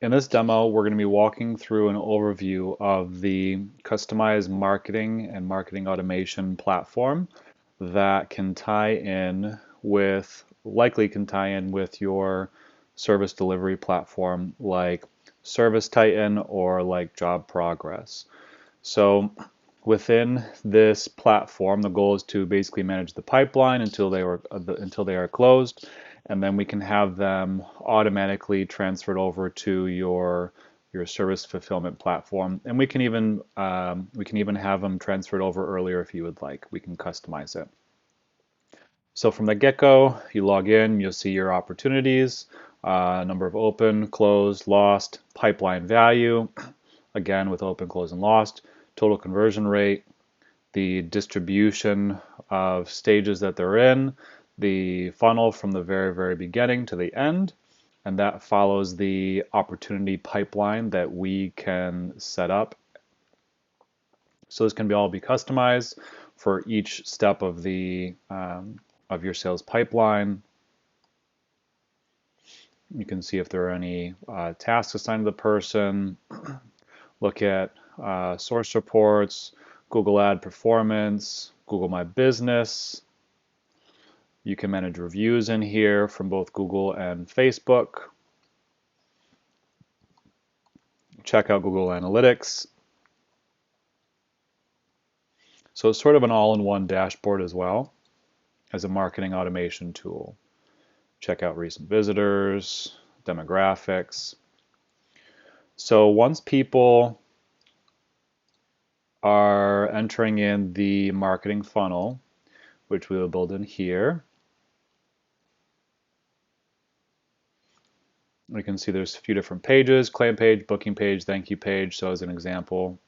In this demo, we're going to be walking through an overview of the customized marketing and marketing automation platform that can tie in likely can tie in with your service delivery platform like Service Titan or like Job Progress. So within this platform, the goal is to basically manage the pipeline until they are closed, and then we can have them automatically transferred over to your service fulfillment platform, and we can even have them transferred over earlier if you would like. We can customize it. So from the get-go, you log in, you'll see your opportunities, number of open, closed, lost, pipeline value, again with open, closed, and lost, total conversion rate, the distribution of stages that they're in, the funnel from the very, very beginning to the end, and that follows the opportunity pipeline that we can set up. So this can all be customized for each step of your sales pipeline. You can see if there are any tasks assigned to the person, look at source reports, Google Ad Performance, Google My Business. You can manage reviews in here from both Google and Facebook. Check out Google Analytics. So it's sort of an all-in-one dashboard as well as a marketing automation tool. Check out recent visitors, demographics. So once people are entering in the marketing funnel, which we will build in here, we can see there's a few different pages: claim page, booking page, thank you page. So as an example,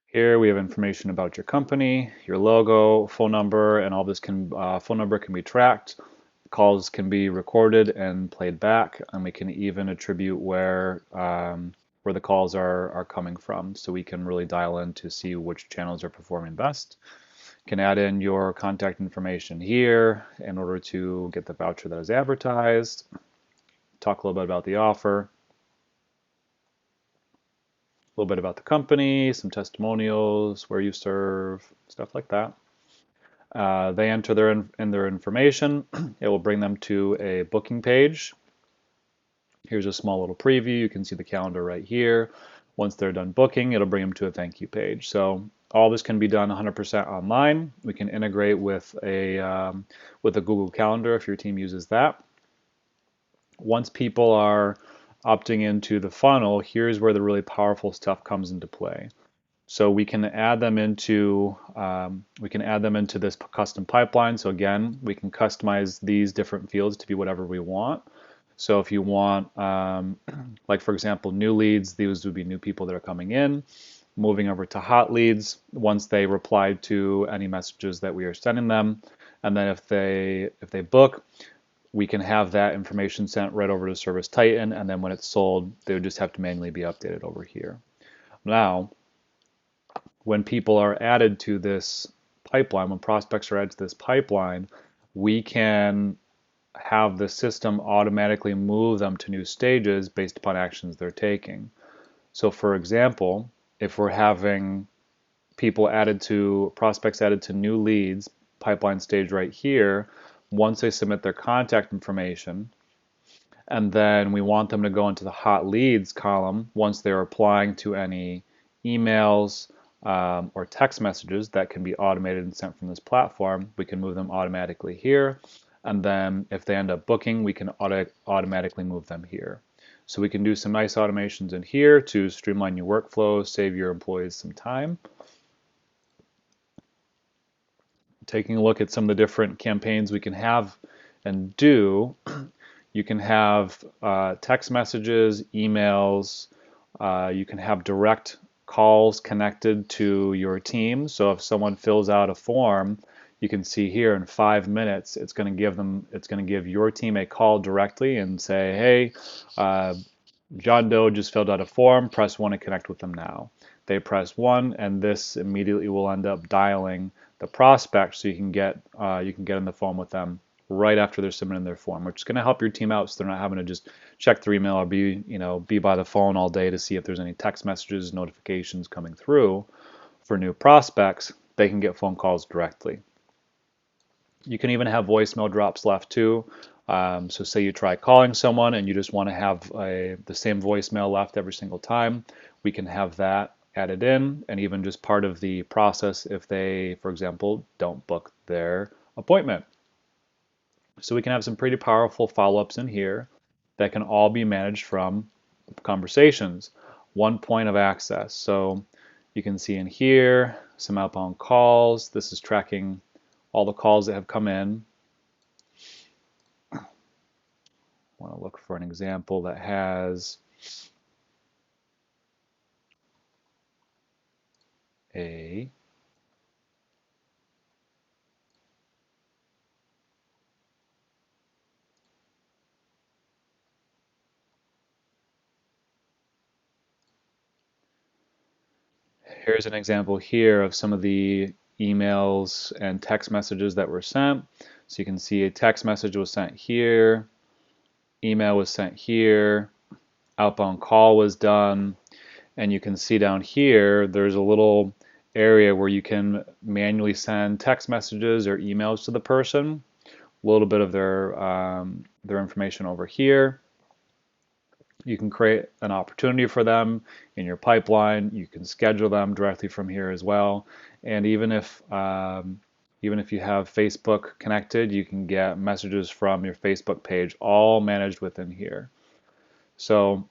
here we have information about your company, your logo, phone number, and all this phone number can be tracked. Calls can be recorded and played back, and we can even attribute where the calls are coming from, so we can really dial in to see which channels are performing best. You can add in your contact information here in order to get the voucher that is advertised. Talk a little bit about the offer, a little bit about the company, some testimonials, where you serve, stuff like that. They enter their information. It will bring them to a booking page. Here's a small little preview. You can see the calendar right here. Once they're done booking, it'll bring them to a thank you page. So all this can be done 100% online. We can integrate with a Google Calendar if your team uses that. Once people are opting into the funnel, here's where the really powerful stuff comes into play. So we can add them into this custom pipeline. So again, we can customize these different fields to be whatever we want. So if you want, like for example, new leads, these would be new people that are coming in. Moving over to hot leads, once they reply to any messages that we are sending them, and then if they book, we can have that information sent right over to Service Titan, and then when it's sold, they would just have to manually be updated over here. Now, when people are added to this pipeline, when prospects are added to this pipeline, we can have the system automatically move them to new stages based upon actions they're taking. So for example, if we're having prospects added to new leads, pipeline stage right here, once they submit their contact information, and then we want them to go into the hot leads column once they're applying to any emails or text messages that can be automated and sent from this platform, we can move them automatically here. And then if they end up booking, we can automatically move them here. So we can do some nice automations in here to streamline your workflow, save your employees some time. Taking a look at some of the different campaigns we can have and do, you can have text messages, emails, you can have direct calls connected to your team. So if someone fills out a form, you can see here in 5 minutes, it's going to give your team a call directly and say, hey, John Doe just filled out a form, press 1 to connect with them now. They press 1, and this immediately will end up dialing the prospect so you can get on the phone with them right after they're submitting their form, which is going to help your team out so they're not having to just check their email or be by the phone all day to see if there's any text messages, notifications coming through. For new prospects, they can get phone calls directly. You can even have voicemail drops left too. So say you try calling someone and you just want to have the same voicemail left every single time, we can have that added in, and even just part of the process if they, for example, don't book their appointment. So we can have some pretty powerful follow-ups in here that can all be managed from conversations. One point of access. So you can see in here some outbound calls. This is tracking all the calls that have come in. I want to look for an example that has a here's an example here of some of the emails and text messages that were sent. So you can see a text message was sent here, email was sent here, outbound call was done, and you can see down here there's a little area where you can manually send text messages or emails to the person, a little bit of their information over here. You can create an opportunity for them in your pipeline. You can schedule them directly from here as well. And even if you have Facebook connected, you can get messages from your Facebook page all managed within here. So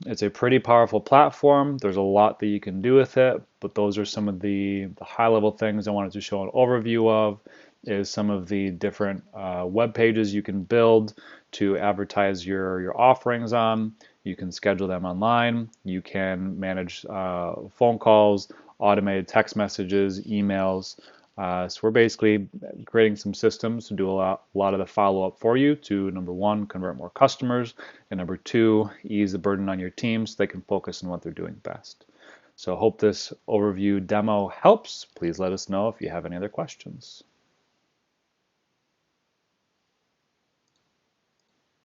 it's a pretty powerful platform. There's a lot that you can do with it, but those are some of the high-level things I wanted to show an overview of, is some of the different web pages you can build to advertise your offerings on. You can schedule them online. You can manage phone calls, automated text messages, emails. So we're basically creating some systems to do a lot of the follow-up for you to, number one, convert more customers, and number two, ease the burden on your team so they can focus on what they're doing best. So I hope this overview demo helps. Please let us know if you have any other questions.